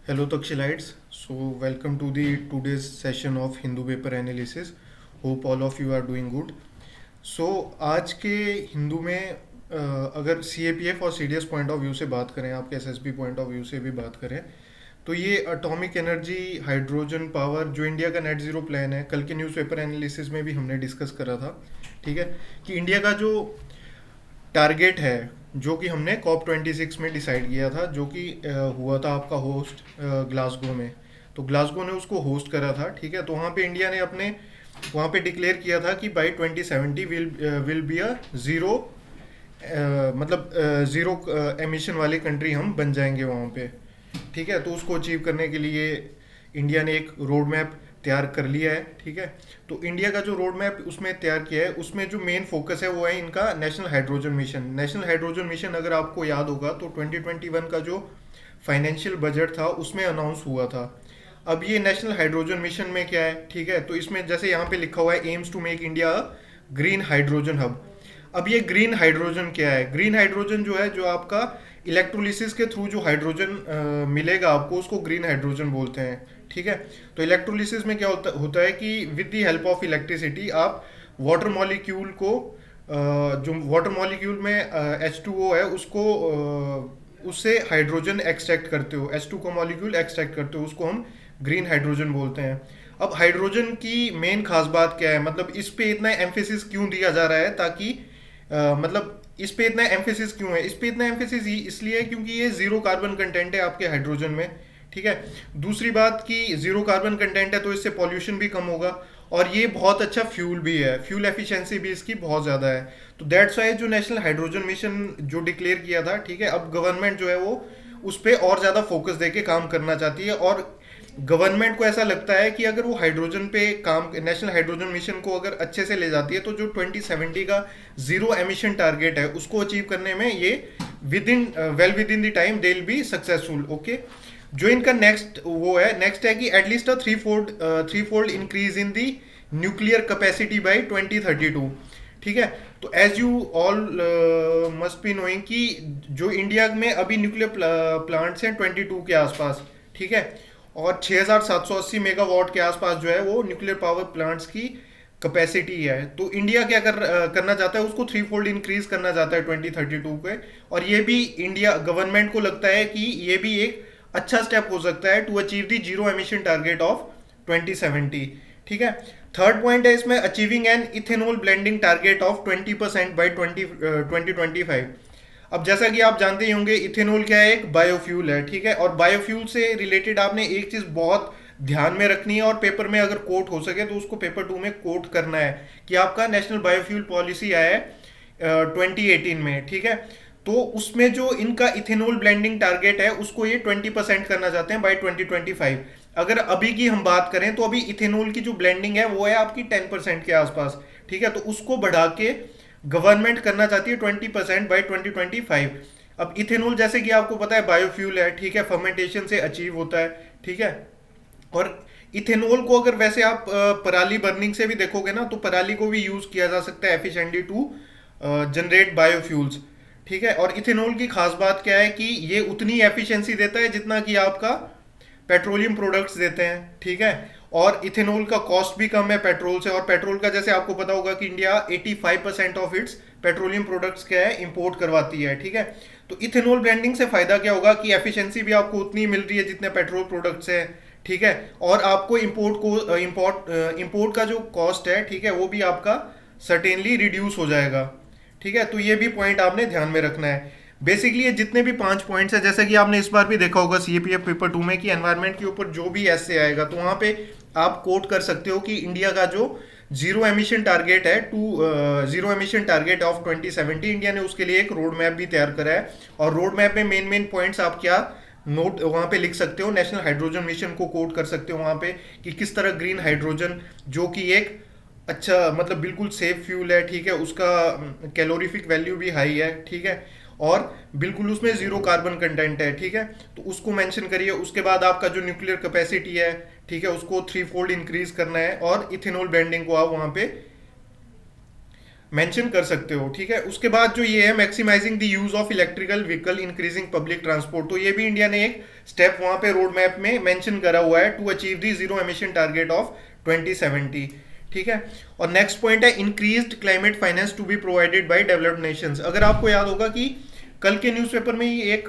Hello Takshilites. So welcome to the today's session of Hindu paper analysis. Hope all of you are doing good. So आज के हिंदू में अगर सी ए P F और C D S point of view से बात करें, आपके S S B point of view से भी बात करें, तो ये अटोमिक एनर्जी, हाइड्रोजन पावर, जो इंडिया का नेट ज़ीरो प्लान है, कल के न्यूज़पेपर एनालिसिस में भी हमने डिस्कस करा था, ठीक है, कि इंडिया का जो टारगेट है, जो कि हमने कॉप 26 में डिसाइड किया था, जो कि हुआ था आपका होस्ट ग्लासगो में। तो ग्लासगो ने उसको होस्ट करा था, ठीक है। तो वहाँ पे इंडिया ने अपने वहाँ पे डिक्लेयर किया था कि by 2070 will be a zero, मतलब ज़ीरो एमिशन वाली कंट्री हम बन जाएंगे वहाँ पे, ठीक है। तो उसको अचीव करने के लिए इंडिया ने एक रोड मैप तैयार कर लिया है, ठीक है। तो इंडिया का जो रोड मैप उसमें तैयार किया है, उसमें जो मेन फोकस है वो है इनका national hydrogen mission. National hydrogen mission अगर आपको याद होगा तो 2021 का जो फाइनेंशियल बजट था उसमें अनाउंस हुआ था। अब ये नेशनल हाइड्रोजन मिशन में क्या है, ठीक है, तो इसमें जैसे यहाँ पे लिखा हुआ है aims to make India green hydrogen hub. अब ये ग्रीन हाइड्रोजन क्या है? ग्रीन हाइड्रोजन जो है, जो आपका इलेक्ट्रोलिसिस के थ्रू जो हाइड्रोजन मिलेगा आपको, उसको ग्रीन हाइड्रोजन बोलते हैं, ठीक है। तो इलेक्ट्रोलिसिस में क्या होता है कि with the help of electricity आप वाटर मॉलिक्यूल को जो वाटर मॉलिक्यूल में H2O है उसको उससे हाइड्रोजन एक्सट्रैक्ट करते हो, H2 का मॉलिक्यूल एक्सट्रैक्ट करते हो, उसको हम ग्रीन हाइड्रोजन बोलते हैं। अब हाइड्रोजन की मेन खास बात क्या है, मतलब इस पे इतना एम्फेसिस क्यों दिया जा रहा है, ताकि मतलब इस पे इतना एम्फेसिस क्यों है? इस पे इतना एम्फेसिस इसलिए है क्योंकि ये जीरो कार्बन कंटेंट है आपके हाइड्रोजन में, ठीक है। दूसरी बात कि जीरो कार्बन कंटेंट है तो इससे पॉल्यूशन भी कम होगा, और ये बहुत अच्छा फ्यूल भी है, फ्यूल एफिशिएंसी भी इसकी बहुत ज़्यादा है। तो दैट्स वाई जो नेशनल हाइड्रोजन मिशन जो डिक्लेयर किया था, ठीक है, अब गवर्नमेंट जो है वो उस पर और ज़्यादा फोकस देके काम करना चाहती है। और गवर्नमेंट को ऐसा लगता है कि अगर वो हाइड्रोजन पे काम, नेशनल हाइड्रोजन मिशन को अगर अच्छे से ले जाती है, तो जो 2070 का जीरो एमिशन टारगेट है उसको अचीव करने में ये within the time they will be successful, okay. जो इनका नेक्स्ट है कि at least a three fold increase in the nuclear capacity by 2032, ठीक है। तो as you all must be knowing कि जो इंडिया में अभी न्यूक्लियर प्लांट्स हैं 22 के आसपास, ठीक है, और 6780 मेगावाट के आसपास जो है वो न्यूक्लियर पावर प्लांट्स की कैपेसिटी है। तो इंडिया क्या करना चाहता है, उसको थ्री फोल्ड इंक्रीज करना चाहता है 2032 पे। और ये भी इंडिया गवर्नमेंट को लगता है कि ये भी एक अच्छा स्टेप हो सकता है to achieve the zero emission target of 2070, ठीक है। थर्ड पॉइंट है इसमें achieving an ethanol blending target of 20% by 2025। अब जैसा कि आप जानते ही होंगे, इथेनॉल क्या है? एक बायोफ्यूल है, ठीक है। और बायोफ्यूल से रिलेटेड आपने एक चीज बहुत ध्यान में रखनी है, और पेपर में अगर कोट हो सके तो उसको पेपर 2 में कोट करना है, कि आपका नेशनल बायोफ्यूल पॉलिसी आया है 2018 में, ठीक है। तो उसमें जो इनका इथेनॉल ब्लेंडिंग टारगेट है उसको ये 20% करना चाहते हैं बाय 2025। अगर अभी की हम बात करें तो अभी इथेनॉल की जो ब्लेंडिंग है वो है आपकी 10% के आसपास, ठीक है। तो उसको बढ़ा के गवर्नमेंट करना चाहती है 20% बाय 2025। अब इथेनॉल जैसे कि आपको पता है बायोफ्यूल है, ठीक है, फर्मेंटेशन से अचीव होता है, ठीक है। और इथेनॉल को अगर वैसे आप पराली बर्निंग से भी देखोगे ना, तो पराली को भी यूज किया जा सकता है एफिशिएंटली टू जनरेट बायोफ्यूल्स, ठीक है। और इथेनॉल की खास बात क्या है कि ये उतनी एफिशिएंसी देता है जितना कि आपका पेट्रोलियम प्रोडक्ट्स देते हैं, ठीक है। और इथेनॉल का कॉस्ट भी कम है पेट्रोल से, और पेट्रोल का जैसे आपको पता होगा कि India 85% of its petroleum products क्या है, इंपोर्ट करवाती है, ठीक है। तो इथेनॉल ब्लेंडिंग से फायदा क्या होगा कि एफिशिएंसी भी आपको उतनी मिल रही है जितने पेट्रोल प्रोडक्ट्स है, ठीक है। और आपको इंपोर्ट का जो कॉस्ट है, ठीक है, वो भी आपका सर्टेनली रिड्यूस हो जाएगा, ठीक है। तो ये भी पॉइंट आपने ध्यान में रखना है। बेसिकली ये जितने भी 5 पॉइंट्स है, जैसे कि आपने इस बार भी देखा होगा सीएपीएफ पेपर 2 में कि एनवायरनमेंट के ऊपर जो भी ऐसे आएगा तो वहां पे आप कोट कर सकते हो कि इंडिया का जो जीरो एमिशन टारगेट है zero emission target of 2070, India ने उसके लिए एक रोड मैप भी तैयार करा है। और रोड मैप में मेन पॉइंट्स आप क्या नोट वहां पे लिख सकते हो, नेशनल हाइड्रोजन मिशन को कोट कर सकते हो वहां पे, कि किस तरह ग्रीन हाइड्रोजन, जो कि एक अच्छा मतलब बिल्कुल सेफ फ्यूल है, ठीक है, उसका कैलोरीफिक वैल्यू भी हाई है, ठीक है, और बिल्कुल उसमें जीरो कार्बन कंटेंट है, ठीक है। तो उसको मेंशन करिए। उसके बाद आपका जो न्यूक्लियर कैपेसिटी है, ठीक है, उसको थ्री फोल्ड इंक्रीज करना है, और इथेनॉल ब्लेंडिंग को आप वहां पे मेंशन कर सकते हो, ठीक है। उसके बाद जो ये है maximising the use of electrical vehicle increasing public transport, तो ये भी इंडिया ने एक स्टेप वहां पे रोड मैप में मेंशन करा हुआ है to achieve the zero emission target of 2070, ठीक है। और नेक्स्ट पॉइंट है increased climate finance to be provided by developed nations. अगर आपको याद होगा कि कल के न्यूज़पेपर में ही एक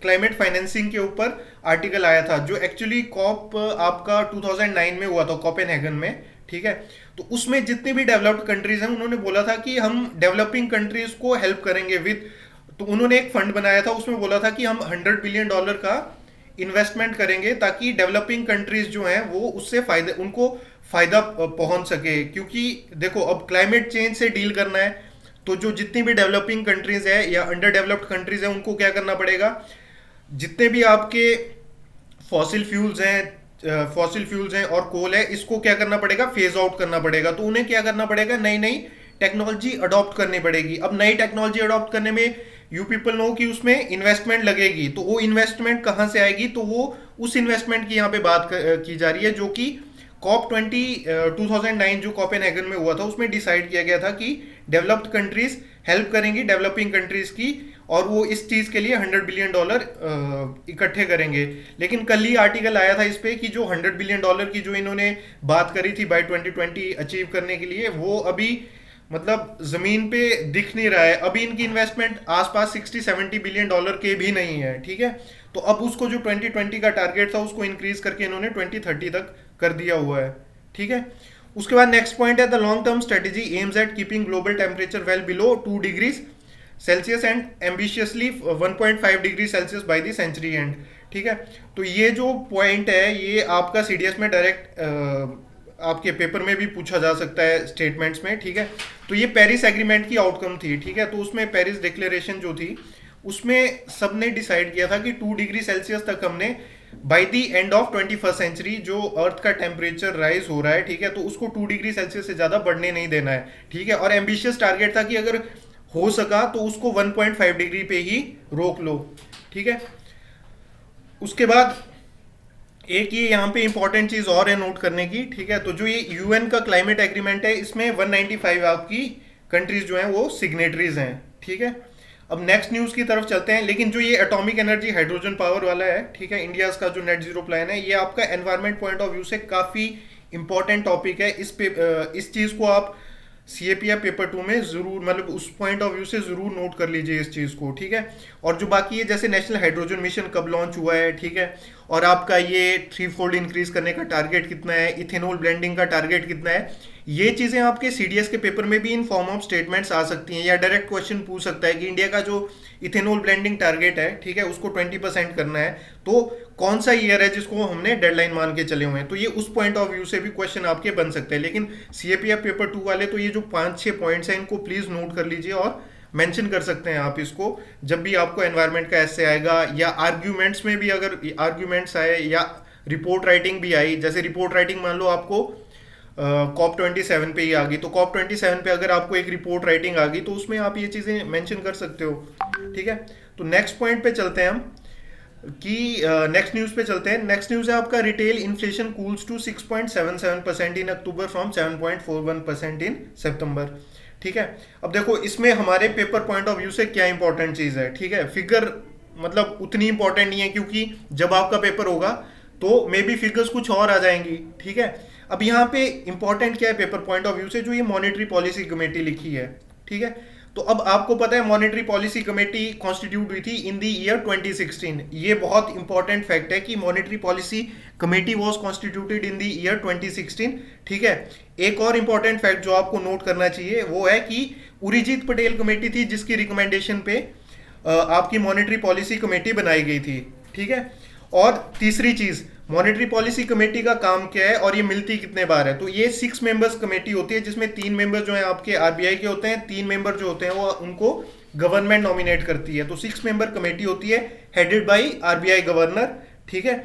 क्लाइमेट फाइनेंसिंग के ऊपर आर्टिकल आया था जो एक्चुअली कॉप आपका 2009 में हुआ था कोपेनहेगन में, ठीक है। तो उसमें जितने भी डेवलप्ड कंट्रीज हैं उन्होंने बोला था कि हम डेवलपिंग कंट्रीज को हेल्प करेंगे विद, तो उन्होंने एक फंड बनाया था, उसमें बोला था कि हम $100 बिलियन का इन्वेस्टमेंट करेंगे ताकि डेवलपिंग कंट्रीज जो हैं वो उससे फायदे, उनको फायदा पहुंच सके। क्योंकि देखो अब क्लाइमेट चेंज से डील करना है तो जो जितनी भी डेवलपिंग कंट्रीज है या अंडर डेवलप्ड कंट्रीज है उनको क्या करना पड़ेगा, जितने भी आपके फॉसिल फ्यूल्स हैं और कोल है, इसको क्या करना पड़ेगा, फेज आउट करना पड़ेगा। तो उन्हें क्या करना पड़ेगा, नई नई टेक्नोलॉजी अडॉप्ट करनी पड़ेगी। अब नई टेक्नोलॉजी अडॉप्ट करने में यू पीपल नो कि उसमें इन्वेस्टमेंट लगेगी, तो वो इन्वेस्टमेंट कहाँ से आएगी, तो वो उस इन्वेस्टमेंट की यहाँ पे बात की जा रही है जो कि कॉप 2009 जो कोपेनहेगन में हुआ था उसमें डिसाइड किया गया था कि डेवलप्ड कंट्रीज हेल्प करेंगी डेवलपिंग कंट्रीज की और वो इस चीज के लिए $100 बिलियन इकट्ठे करेंगे। लेकिन कल ही आर्टिकल आया था इस पे कि जो $100 बिलियन की जो इन्होंने बात करी थी बाय 2020 अचीव करने के लिए, वो अभी मतलब जमीन पे दिख नहीं रहा है। अभी इनकी इन्वेस्टमेंट आसपास $60-70 बिलियन के भी नहीं है, ठीक है। तो अब उसको जो 2020 का टारगेट था उसको इंक्रीज करके इन्होंने 2030 तक कर दिया हुआ है, ठीक है। उसके बाद नेक्स्ट पॉइंट है the long term strategy aims at keeping global temperature well below 2 degree Celsius and ambitiously 1.5 degree Celsius by the century and, ठीक है। तो ये जो पॉइंट है ये आपका सीडीएस में डायरेक्ट आपके पेपर में भी पूछा जा सकता है स्टेटमेंट्स में, ठीक है। तो ये पेरिस एग्रीमेंट की आउटकम थी, ठीक है। तो उसमें पेरिस डिक्लेरेशन जो थी उसमें सबने डिसाइड किया था कि 2 डिग्री सेल्सियस तक हमने by the end of 21st century जो अर्थ का टेम्परेचर राइज हो रहा है, ठीक है, तो उसको 2 डिग्री सेल्सियस से ज्यादा बढ़ने नहीं देना है, ठीक है। और एम्बिशियस टारगेट था कि अगर हो सका तो उसको 1.5 डिग्री पे ही रोक लो, ठीक है। उसके बाद एक ये यहाँ पे इंपॉर्टेंट चीज और है नोट करने की, ठीक है। तो जो ये यूएन का क्लाइमेट एग्रीमेंट है इसमें 195 आपकी कंट्रीज जो हैं वो सिग्नेटरीज हैं, ठीक है। अब नेक्स्ट न्यूज की तरफ चलते हैं। लेकिन जो ये एटॉमिक एनर्जी हाइड्रोजन पावर वाला है, ठीक है, इंडिया का जो नेट जीरो प्लान है, ये आपका एनवायरमेंट पॉइंट ऑफ व्यू से काफी इंपॉर्टेंट टॉपिक है। इस चीज को आप सीएपीएफ पेपर 2 में जरूर, मतलब उस पॉइंट ऑफ व्यू से जरूर नोट कर लीजिए इस चीज को, ठीक है। और जो बाकी है जैसे नेशनल हाइड्रोजन मिशन कब लॉन्च हुआ है, ठीक है, और आपका ये 3-fold इंक्रीज करने का टारगेट कितना है, इथेनॉल ब्लेंडिंग का टारगेट कितना है, ये चीजें आपके सीडीएस के पेपर में भी इन फॉर्म ऑफ स्टेटमेंट्स आ सकती हैं। या डायरेक्ट क्वेश्चन पूछ सकता है कि इंडिया का जो इथेनॉल ब्लेंडिंग टारगेट है, ठीक है, उसको 20% करना है, तो कौन सा ईयर है जिसको हमने डेडलाइन मान के चले हुए हैं। तो ये उस पॉइंट ऑफ व्यू से भी क्वेश्चन आपके बन सकते हैं। लेकिन सीएपीएफ पेपर 2 वाले तो ये जो 5-6 पॉइंट्स हैं इनको प्लीज नोट कर लीजिए और मेंशन कर सकते हैं आप इसको जब भी आपको एनवायरनमेंट का ऐसे आएगा या आर्ग्यूमेंट्स में भी अगर आर्ग्यूमेंट्स आए या रिपोर्ट राइटिंग भी आई। जैसे रिपोर्ट राइटिंग मान लो आपको कॉप 27 पे ही आ गई, तो कॉप 27 पे अगर आपको एक रिपोर्ट राइटिंग आ गई तो उसमें आप ये चीज़ें मेंशन कर सकते हो, ठीक है। तो नेक्स्ट पॉइंट पे चलते हैं हम कि नेक्स्ट न्यूज़ पे चलते हैं। नेक्स्ट न्यूज़ है आपका retail inflation cools to 6.77% in October from 7.41% in September, ठीक है। अब देखो इसमें हमारे पेपर पॉइंट ऑफ व्यू से क्या इंपॉर्टेंट चीज़ है, ठीक है। फिगर मतलब उतनी इंपॉर्टेंट नहीं है क्योंकि जब आपका पेपर होगा तो मे बी फिगर्स कुछ और आ जाएंगी, ठीक है। अब यहाँ पे इंपॉर्टेंट क्या है पेपर पॉइंट ऑफ व्यू से, जो ये मॉनेटरी पॉलिसी कमेटी लिखी है, ठीक है। तो अब आपको पता है मॉनेटरी पॉलिसी कमेटी कॉन्स्टिट्यूट हुई थी इन द ईयर 2016। ये बहुत इंपॉर्टेंट फैक्ट है कि monetary policy committee was constituted in the year 2016, ठीक है। एक और इंपॉर्टेंट फैक्ट जो आपको नोट करना चाहिए वो है कि उरिजीत पटेल कमेटी थी जिसकी रिकमेंडेशन पे आपकी मॉनेटरी पॉलिसी कमेटी बनाई गई थी, ठीक है। और तीसरी चीज, मॉनेटरी पॉलिसी कमेटी का काम क्या है और ये मिलती कितने बार है, तो ये 6 मेंबर्स कमेटी होती है जिसमें 3 मेंबर जो है आपके आरबीआई के होते हैं, 3 मेंबर जो होते हैं वो उनको गवर्नमेंट नॉमिनेट करती है। तो 6 मेंबर कमेटी होती है हेडेड बाय आरबीआई गवर्नर, ठीक है।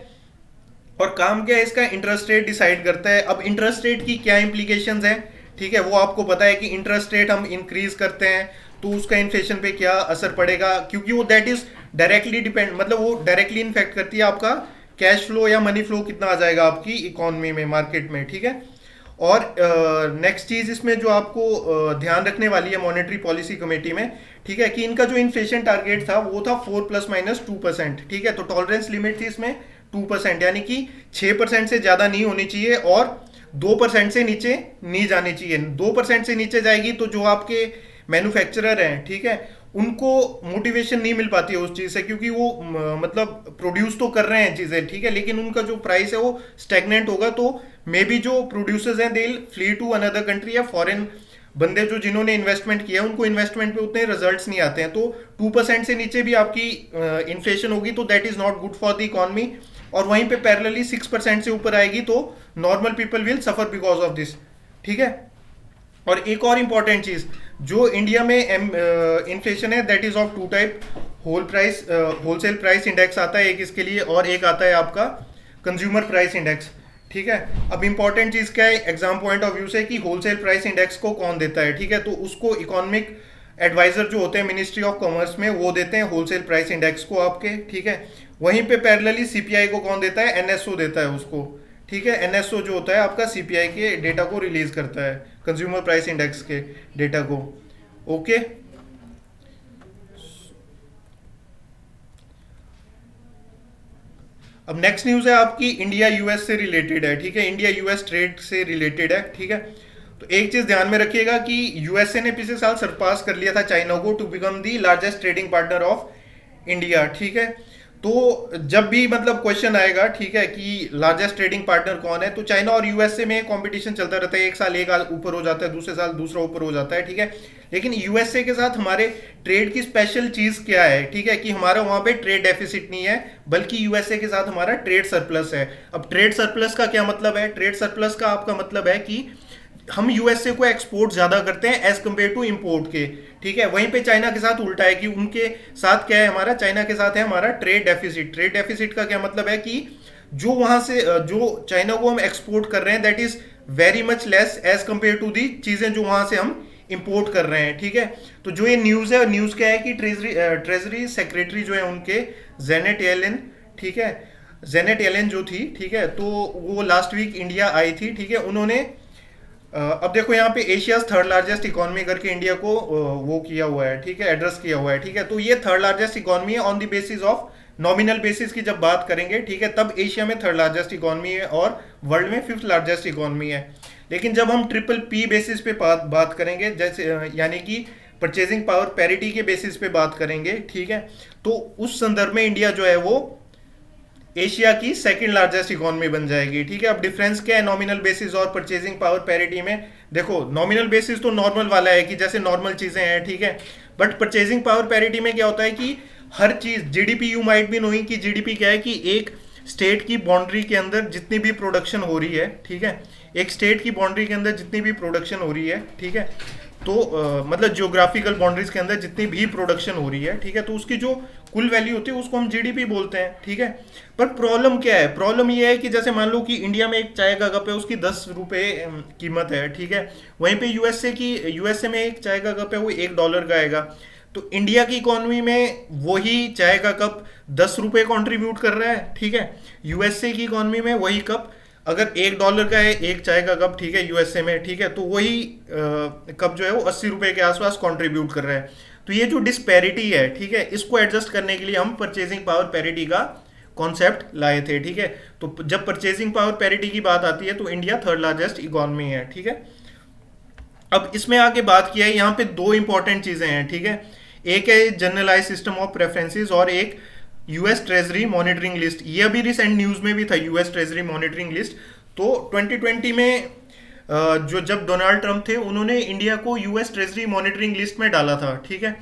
और काम क्या है इसका, इंटरेस्ट रेट डिसाइड करता है। अब इंटरेस्ट रेट की क्या इंप्लीकेशंस है, ठीक है, वो आपको पता है कि इंटरेस्ट रेट हम इंक्रीज करते हैं तो उसका इन्फ्लेशन पे क्या असर पड़ेगा, क्योंकि वो दैट इज डायरेक्टली डिपेंड, मतलब वो डायरेक्टली इन्फेक्ट करती है आपका कैश फ्लो या मनी फ्लो कितना आ जाएगा आपकी इकोनॉमी में, मार्केट में, ठीक है। और नेक्स्ट चीज इसमें जो आपको ध्यान रखने वाली है मॉनेटरी पॉलिसी कमेटी में, ठीक है, कि इनका जो इन्फ्लेशन टारगेट था वो था 4 ± 2%, ठीक है। तो टॉलरेंस लिमिट थी इसमें 2%, यानी कि 6% से ज्यादा नहीं होनी चाहिए और 2% से नीचे नहीं जानी चाहिए। 2% से नीचे जाएगी तो जो आपके मैन्युफैक्चरर हैं, ठीक है, उनको मोटिवेशन नहीं मिल पाती है उस चीज से, क्योंकि वो मतलब प्रोड्यूस तो कर रहे हैं चीजें, ठीक है, लेकिन उनका जो प्राइस है वो स्टेगनेंट होगा। तो मे बी जो प्रोड्यूसर्स हैं दे फ्ली टू अनदर कंट्री, या फॉरेन बंदे जो जिन्होंने इन्वेस्टमेंट किया उनको इन्वेस्टमेंट पे उतने रिजल्ट्स नहीं आते हैं। तो 2% से नीचे भी आपकी इन्फ्लेशन होगी तो that is not good for the economy, और वहीं पे पैरेलली 6% से ऊपर आएगी तो normal people will suffer because of this, ठीक है। और एक और इंपॉर्टेंट चीज, जो इंडिया में इन्फ्लेशन है that is of two type. Wholesale price index आता है एक इसके लिए, और एक आता है आपका कंज्यूमर प्राइस इंडेक्स, ठीक है। अब इंपॉर्टेंट चीज क्या है एग्जाम पॉइंट ऑफ व्यू से, कि होलसेल प्राइस इंडेक्स को कौन देता है, ठीक है। तो उसको इकोनॉमिक एडवाइजर जो होते हैं मिनिस्ट्री ऑफ कॉमर्स में, वो देते हैं होलसेल प्राइस इंडेक्स को आपके, ठीक है। वहीं पे पैरेलली सीपीआई को कौन देता है, एनएसओ देता है उसको, ठीक है। एनएसओ जो होता है आपका सीपीआई के डेटा को रिलीज करता है, कंज्यूमर प्राइस इंडेक्स के डेटा को, ओके। अब नेक्स्ट न्यूज है आपकी इंडिया यूएस से रिलेटेड है, ठीक है, इंडिया यूएस ट्रेड से रिलेटेड है, ठीक है। तो एक चीज ध्यान में रखिएगा कि यूएसए ने पिछले साल सरपास कर लिया था चाइना को to become the largest trading partner of India, ठीक है। तो जब भी मतलब क्वेश्चन आएगा, ठीक है, कि लार्जेस्ट ट्रेडिंग पार्टनर कौन है, तो चाइना और यूएसए में कंपटीशन चलता रहता है। एक साल एक ऊपर हो जाता है, दूसरे साल दूसरा ऊपर हो जाता है, ठीक है। लेकिन यूएसए के साथ हमारे ट्रेड की स्पेशल चीज क्या है, ठीक है, कि हमारा वहां पे ट्रेड डेफिसिट नहीं है, बल्कि यूएसए के साथ हमारा ट्रेड सरप्लस है। अब ट्रेड सरप्लस का क्या मतलब है, ट्रेड सरप्लस का आपका मतलब है कि हम यूएसए को एक्सपोर्ट ज्यादा करते हैं एज कंपेयर टू इंपोर्ट के, ठीक है। वहीं पे चाइना के साथ उल्टा है, कि उनके साथ क्या है हमारा, चाइना के साथ है हमारा ट्रेड डेफिसिट। ट्रेड डेफिसिट का क्या मतलब है कि जो वहां से जो चाइना को हम एक्सपोर्ट कर रहे हैं that is very much less as compare to the चीजें जो वहां से हम इंपोर्ट कर रहे हैं, ठीक है। तो जो ये न्यूज है, न्यूज क्या है कि ट्रेजरी सेक्रेटरी जो है उनके जेनेट येलेन, ठीक है, जेनेट येलेन जो थी, ठीक है, तो वो लास्ट वीक इंडिया आई थी, ठीक है। उन्होंने अब देखो यहाँ पे एशिया थर्ड लार्जेस्ट इकोनॉमी करके इंडिया को वो किया हुआ है, ठीक है, एड्रेस किया हुआ है, ठीक है। तो ये थर्ड लार्जेस्ट इकोनॉमी है on the basis of nominal basis की जब बात करेंगे, ठीक है, तब एशिया में थर्ड लार्जेस्ट इकोनॉमी है और वर्ल्ड में फिफ्थ लार्जेस्ट इकोनॉमी है। लेकिन जब हम ट्रिपल पी बेसिस पे बात करेंगे, जैसे यानी कि परचेजिंग पावर पैरिटी के बेसिस पे बात करेंगे, ठीक है, तो उस संदर्भ में इंडिया जो है वो एशिया की सेकंड लार्जेस्ट इकोनॉमी बन जाएगी, ठीक है। अब डिफरेंस क्या है नॉमिनल बेसिस और परचेजिंग पावर पैरिटी में, देखो नॉमिनल बेसिस तो नॉर्मल वाला है कि जैसे नॉर्मल चीजें हैं, ठीक है, बट परचेजिंग पावर पैरिटी में क्या होता है कि हर चीज GDP, you might be knowing कि जीडीपी क्या है, कि एक स्टेट की बाउंड्री के अंदर जितनी भी प्रोडक्शन हो रही है, ठीक है, एक स्टेट की बाउंड्री के अंदर जितनी भी प्रोडक्शन हो रही है, ठीक है, तो मतलब जियोग्राफिकल बाउंड्रीज के अंदर जितनी भी प्रोडक्शन हो रही है, ठीक है, तो उसकी जो कुल वैल्यू होती है उसको हम जीडीपी बोलते हैं, ठीक है। पर प्रॉब्लम क्या है, प्रॉब्लम ये है कि जैसे मान लो कि इंडिया में एक चाय का कप है उसकी 10 रुपए कीमत है, ठीक है, वहीं पे यूएसए में एक चाय का कप है वो $1 का आएगा। तो इंडिया की इकोनॉमी में वही चाय का कप 10 रुपए कॉन्ट्रीब्यूट कर रहा है, ठीक है। यूएसए की इकोनॉमी में वही कप अगर $1 का है एक चाय का कप, ठीक है, यूएसए में, ठीक है, तो वही कप जो है वो 80 रुपए के आसपास कंट्रीब्यूट कर रहा है। तो ये जो डिस्पैरिटी है, ठीक है, इसको एडजस्ट करने के लिए हम परचेजिंग पावर पैरिटी का कॉन्सेप्ट लाए थे, ठीक है। तो जब परचेजिंग पावर पैरिटी की बात आती है तो इंडिया थर्ड लार्जेस्ट इकोनॉमी है, ठीक है। अब इसमें आगे बात किया है, यहाँ पे दो इंपॉर्टेंट चीजें हैं, ठीक है, एक है जनरलाइज सिस्टम ऑफ प्रेफरेंसेस और एक यूएस ट्रेजरी मॉनिटरिंग लिस्ट। ये अभी रिसेंट न्यूज में भी था यूएस ट्रेजरी मॉनिटरिंग लिस्ट। तो 2020 में जो जब डोनाल्ड ट्रंप थे उन्होंने इंडिया को यूएस ट्रेजरी मॉनिटरिंग लिस्ट में डाला था, ठीक है।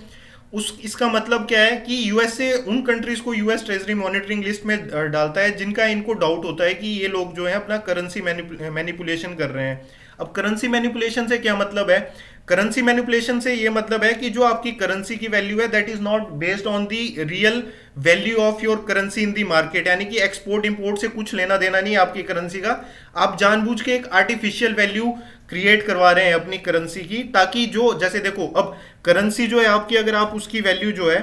इसका मतलब क्या है कि यूएसए उन कंट्रीज को यूएस ट्रेजरी मॉनिटरिंग लिस्ट में डालता है जिनका इनको डाउट होता है कि ये लोग जो है अपना करेंसी मैनिपुलेशन कर रहे हैं। अब करेंसी मैनिपुलेशन से क्या मतलब है, करेंसी मैनिपुलेशन से ये मतलब है कि जो आपकी करेंसी की वैल्यू है that is not based on the real value of your currency in the market, यानी कि एक्सपोर्ट इंपोर्ट से कुछ लेना देना नहीं है आपकी करेंसी का। आप जानबूझ के एक आर्टिफिशियल वैल्यू क्रिएट करवा रहे हैं अपनी करेंसी की, ताकि जो जैसे देखो अब करेंसी जो है आपकी, अगर आप उसकी वैल्यू जो है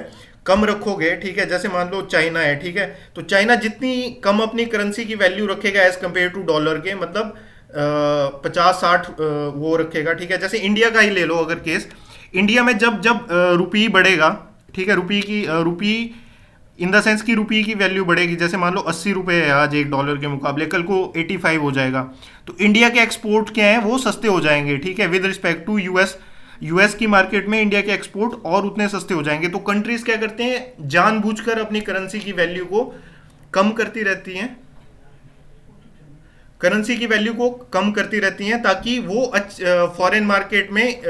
कम रखोगे, ठीक है, जैसे मान लो चाइना है, ठीक है, तो चाइना जितनी कम अपनी करेंसी की वैल्यू रखेगा एज कंपेयर टू डॉलर के, मतलब 50-60 वो रखेगा, ठीक है। जैसे इंडिया का ही ले लो अगर केस, इंडिया में जब जब रुपी बढ़ेगा, ठीक है, रुपी इन द सेंस की रुपी की वैल्यू बढ़ेगी, जैसे मान लो 80 रुपये है आज एक डॉलर के मुकाबले, कल को 85 हो जाएगा, तो इंडिया के एक्सपोर्ट क्या है वो सस्ते हो जाएंगे, ठीक है, with respect to US. US की मार्केट में इंडिया के एक्सपोर्ट और उतने सस्ते हो जाएंगे। तो कंट्रीज क्या करते हैं, जानबूझकर अपनी करेंसी की वैल्यू को कम करती रहती हैं, करेंसी की वैल्यू को कम करती रहती हैं, ताकि वो फॉरेन मार्केट में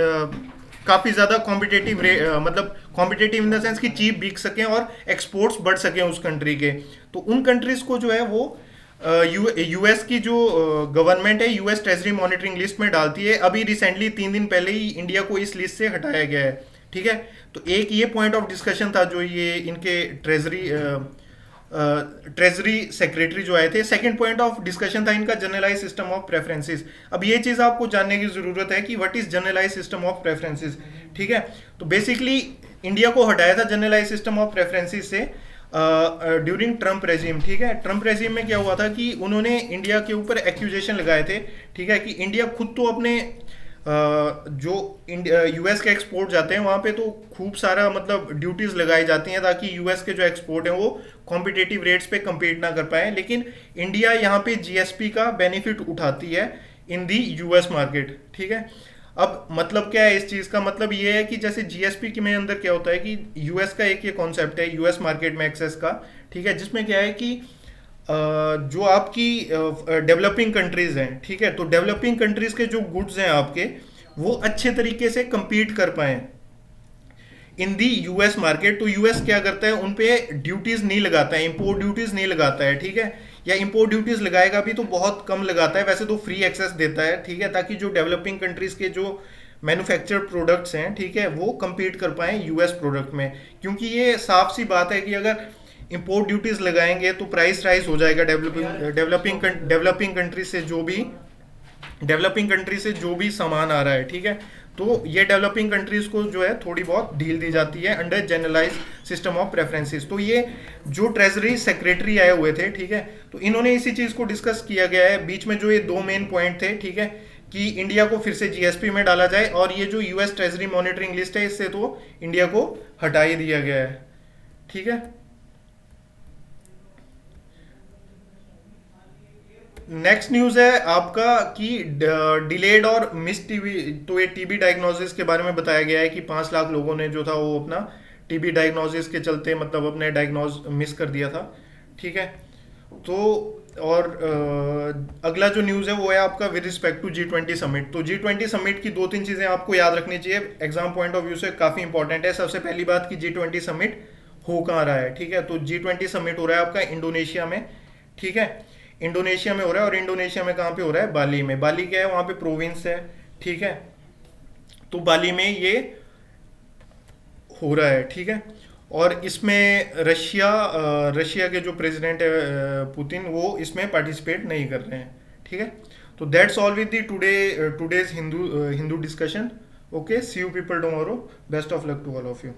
काफ़ी ज़्यादा कॉम्पिटेटिव मतलब कॉम्पिटेटिव इन द सेंस कि चीप बिक सकें और एक्सपोर्ट्स बढ़ सकें उस कंट्री के। तो उन कंट्रीज़ को जो है वो यूएस की जो गवर्नमेंट है यूएस ट्रेजरी मॉनिटरिंग लिस्ट में डालती है। अभी रिसेंटली 3 दिन पहले ही इंडिया को इस लिस्ट से हटाया गया है, ठीक है। तो एक ये पॉइंट ऑफ डिस्कशन था जो ये इनके ट्रेजरी सेक्रेटरी जो आए थे। सेकंड पॉइंट ऑफ डिस्कशन था इनका जनरलाइज सिस्टम ऑफ प्रेफरेंसेस। अब ये चीज़ आपको जानने की ज़रूरत है कि what is generalise system of preferences, ठीक है। तो बेसिकली इंडिया को हटाया था जनरलाइज सिस्टम ऑफ प्रेफरेंसेस से ड्यूरिंग ट्रम्प रेजिम, ठीक है। ट्रम्प रेजिम में क्या हुआ था कि उन्होंने इंडिया के ऊपर एक्यूजेशन लगाए थे, ठीक है, कि इंडिया खुद तो अपने जो यूएस के एक्सपोर्ट जाते हैं वहाँ पे तो खूब सारा मतलब ड्यूटीज लगाई जाती हैं ताकि यूएस के जो एक्सपोर्ट हैं वो कॉम्पिटिटिव रेट्स पे compete ना कर पाए, लेकिन इंडिया यहाँ पे जीएसपी का बेनिफिट उठाती है इन दी यूएस मार्केट, ठीक है। अब मतलब क्या है इस चीज़ का, मतलब ये है कि जैसे जीएसपी के में अंदर क्या होता है कि यूएस का एक ये कॉन्सेप्ट है यूएस मार्केट में एक्सेस का, ठीक है, जिसमें क्या है कि जो आपकी डेवलपिंग कंट्रीज हैं, ठीक है, तो डेवलपिंग कंट्रीज के जो गुड्स हैं आपके वो अच्छे तरीके से compete कर पाए इन दी यूएस मार्केट। तो यूएस क्या करता है, उन पे ड्यूटीज नहीं लगाता है, इंपोर्ट ड्यूटीज नहीं लगाता है, ठीक है, या इंपोर्ट ड्यूटीज लगाएगा भी तो बहुत कम लगाता है, वैसे तो फ्री एक्सेस देता है, ठीक है, ताकि जो डेवलपिंग कंट्रीज के जो मैन्युफैक्चर्ड प्रोडक्ट्स हैं, ठीक है, वो compete कर पाए यूएस प्रोडक्ट में। क्योंकि ये साफ सी बात है कि अगर इंपोर्ट ड्यूटीज लगाएंगे तो प्राइस राइज हो जाएगा डेवलपिंग कंट्री से जो भी सामान आ रहा है, ठीक है। तो ये डेवलपिंग कंट्रीज को जो है थोड़ी बहुत ढील दी जाती है under generalise system of preferences. तो ये जो ट्रेजरी सेक्रेटरी आए हुए थे, ठीक है, तो इन्होंने इसी चीज को डिस्कस किया गया है। बीच में जो ये 2 मेन पॉइंट थे, ठीक है, कि इंडिया को फिर से जीएसपी में डाला जाए और ये जो यूएस ट्रेजरी मॉनिटरिंग लिस्ट है इससे तो इंडिया को हटा ही दिया गया है, ठीक है। नेक्स्ट न्यूज है आपका कि डिलेड और मिस टीबी, तो ये टीबी डायग्नोसिस के बारे में बताया गया है कि 5 लाख लोगों ने जो था वो अपना टीबी डायग्नोसिस के चलते मतलब अपने डायग्नोज मिस कर दिया था, ठीक है। तो और अगला जो न्यूज़ है वो है आपका with respect to G20 summit. तो G20 समिट की 2-3 चीज़ें आपको याद रखनी चाहिए, एग्जाम पॉइंट ऑफ व्यू से काफ़ी इंपॉर्टेंट है। सबसे पहली बात कि G20 समिट हो कहाँ रहा है, ठीक है, तो G20 समिट हो रहा है आपका इंडोनेशिया में, ठीक है, इंडोनेशिया में हो रहा है। और इंडोनेशिया में कहाँ पे हो रहा है, बाली में। बाली क्या है, वहाँ पे प्रोविंस है, ठीक है, तो बाली में ये हो रहा है, ठीक है। और इसमें रशिया के जो प्रेसिडेंट है पुतिन, वो इसमें पार्टिसिपेट नहीं कर रहे हैं, ठीक है। तो that's all with the today's Hindu discussion. Okay, see you people tomorrow, best of luck to all of you.